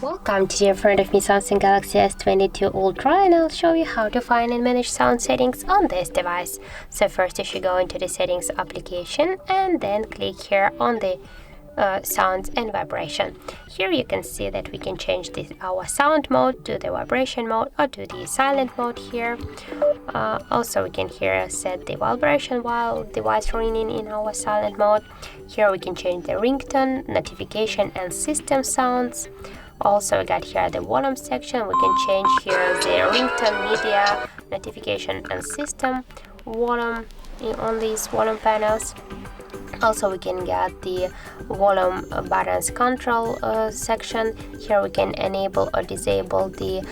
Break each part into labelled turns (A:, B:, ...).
A: Welcome, today in front of me Samsung Galaxy S22 Ultra, and I'll show you how to find and manage sound settings on this device. So first you should go into the settings application and then click here on the sounds and vibration. Here you can see that we can change our sound mode to the vibration mode or to the silent mode here. Also we can here set the vibration while device ringing in our silent mode. Here we can change the ringtone, notification and system sounds. Also we got here the volume section. We can change here the ringtone, media, notification and system volume on these volume panels. Also we can get the volume buttons control section. Here we can enable or disable to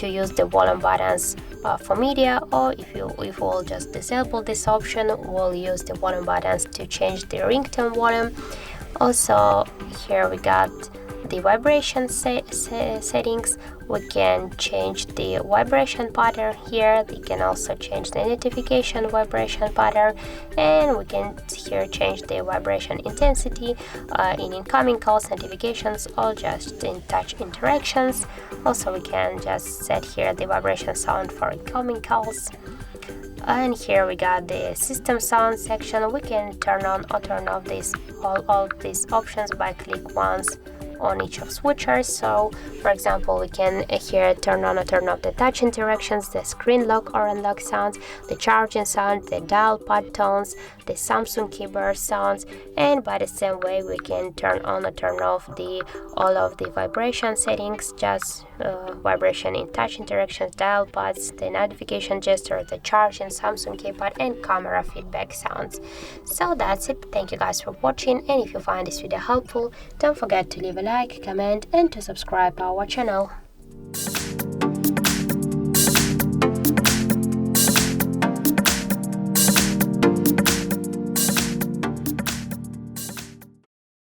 A: use the volume buttons for media, or if we'll just disable this option, we'll use the volume buttons to change the ringtone volume. Also here we got the vibration settings. We can change the vibration pattern here. We can also change the notification vibration pattern, and we can here change the vibration intensity in incoming calls, notifications, or just in touch interactions. Also we can just set here the vibration sound for incoming calls. And here we got the system sound section. We can turn on or turn off all these options by click once on each of switchers. So for example, we can here turn on or turn off the touch interactions, the screen lock or unlock sounds, the charging sound, the dial pad tones, the Samsung keyboard sounds, and by the same way we can turn on or turn off all of the vibration settings, just vibration in touch interactions, dial pads, the notification gesture, the charging Samsung keypad, and camera feedback sounds. So that's it. Thank you guys for watching, and if you find this video helpful, don't forget to leave a like, comment, and to subscribe our channel.